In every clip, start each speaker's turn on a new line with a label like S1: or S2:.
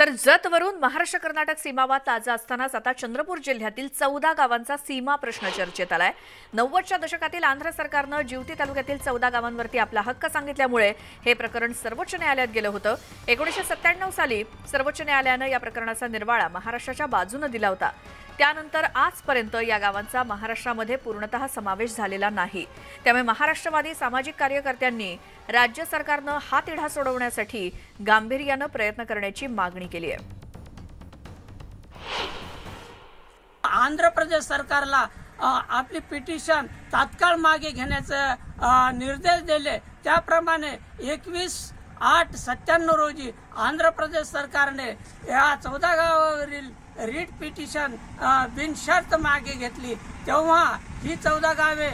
S1: तर जतवरून महाराष्ट्र कर्नाटक सीमावाद ताजा असतानाच आता चंद्रपूर जिल्ह्यातील 14 गावांचा सीमा प्रश्न चर्चेत आलाय। 90च्या दशकातील आंध्र सरकारनं जिवती तालुक्यातील 14 गावांवरती आपला हक्क सांगितल्यामुळे हे प्रकरण सर्वोच्च न्यायालयात गेलं होतं। 1997 साली सर्वोच्च न्यायालयानं या प्रकरणाचा निर्वाळा महाराष्ट्राच्या बाजूने दिला होता। त्यानंतर आजपर्यंत या गावांचा महाराष्ट्रामध्ये पूर्णतः समावेश झालेला नाही। त्यामुळे महाराष्ट्रवादी सामाजिक कार्यकर्त्यांनी राज्य सरकारनं हा तिढा सोडवण्यासाठी गांभीर्यानं प्रयत्न करण्याची मागणी केली आहे।
S2: आंध्र प्रदेश सरकारला आपली पिटिशन तात्काळ मागे घेण्याचे निर्देश दिले। त्याप्रमाणे 21/8/97 रोजी आंध्र प्रदेश सरकारने या 14 गावावरील रीट पिटिशन बिनशर्त मागे घेतली। तेव्हा ही 14 गावे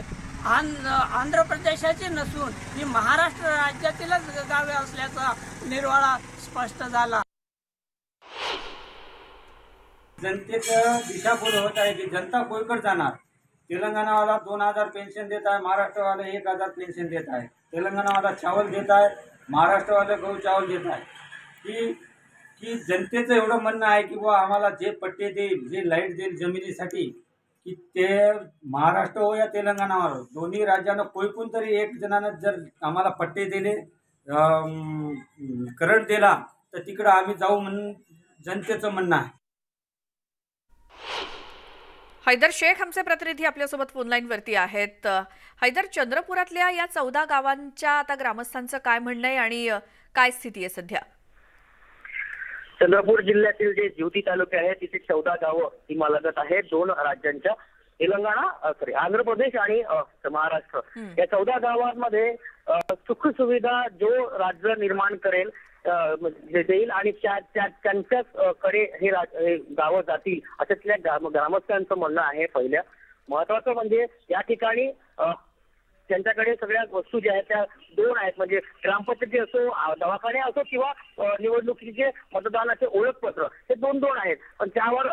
S2: आंध्र प्रदेशाची नसून ही महाराष्ट्र राज्यातीलच गावे असल्याचा निर्वाळा स्पष्ट झाला।
S3: जनतेचं दिशाभूल होत आहे की जनता कोईकडे जाणार। तेलंगणावाला 2000 पेन्शन देत आहे, महाराष्ट्रवाला 1000 पेन्शन देत आहे। तेलंगणावाला चावल देत आहे, महाराष्ट्रवाला गहू चावल देत आहे। की जनतेचं एवढं म्हणणं आहे की बुवा आम्हाला जे पट्टे देईल, जे लाईट देईल जमिनीसाठी, की ते महाराष्ट्र हो या तेलंगणावर दोन्ही राज्यांना कोईकून तरी एक जणानं जर आम्हाला पट्टे दिले, करंट दिला तर तिकडं आम्ही जाऊ म्हणून जनतेचं म्हणणं आहे।
S1: हैदर शेख आमचे प्रतिनिधी आपल्यासोबत फोनलाईन वरती आहेत। हैदर, चंद्रपुरातल्या या 14 गावांच्या आता ग्रामस्थांचं काय म्हणणं आहे आणि काय स्थिती आहे सध्या?
S4: चंद्रपूर जिल्ह्यातील जे जिवती तालुके आहे तिथे 14 गावं सीमालगत आहेत दोन राज्यांच्या, आंध्र प्रदेश आणि महाराष्ट्र। या 14 गावांमध्ये सुख सुविधा जो राज्य निर्माण करेल देईल आणि त्यांच्याकडे हे गावं जातील असं तिथल्या ग्रामस्थांचं म्हणणं आहे। पहिल्या महत्वाचं म्हणजे या ठिकाणी त्यांच्याकडे सगळ्या वस्तू ज्या आहेत त्या दोन आहेत, म्हणजे ग्रामपंचायती असो, दवाखाने असो किंवा निवडणुकीचे मतदानाचे ओळखपत्र, हे दोन आहेत। पण त्यावर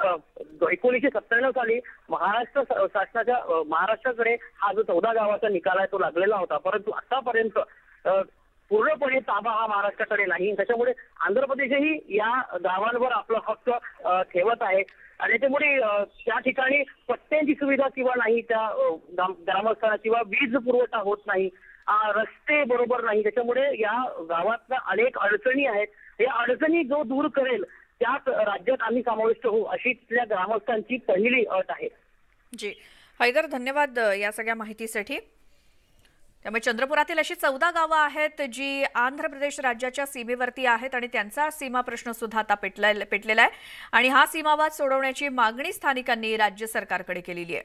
S4: 1997 साली महाराष्ट्र शासनाच्या महाराष्ट्राकडे हा जो 14 गावाचा निकाल आहे तो लागलेला होता, परंतु आतापर्यंत पूर्णपणे ताबा हा महाराष्ट्राकडे नाही। त्याच्यामुळे आंध्र प्रदेशही या गावांवर आपला हक्क ठेवत आहे आणि त्यामुळे त्या ठिकाणी पट्ट्यांची सुविधा किंवा नाही, त्या ग्रामस्थांना किंवा वीज पुरवठा होत नाही, रस्ते बरोबर नाही। त्याच्यामुळे या गावातल्या अनेक अडचणी आहेत। या अडचणी जो दूर करेल त्याच राज्यात आम्ही समाविष्ट होऊ अशी तिथल्या ग्रामस्थांची पहिली अट आहे।
S1: जी हैदर, धन्यवाद या सगळ्या माहितीसाठी। त्यामुळे चंद्रपुरातील अशी 14 गावं आहेत जी आंध्र प्रदेश राज्याच्या सीमेवरती आहेत आणि त्यांचा सीमा प्रश्न सुद्धा आता पेटलेला आहे आणि हा सीमावाद सोडवण्याची मागणी स्थानिकांनी राज्य सरकारकडे केलेली आहे।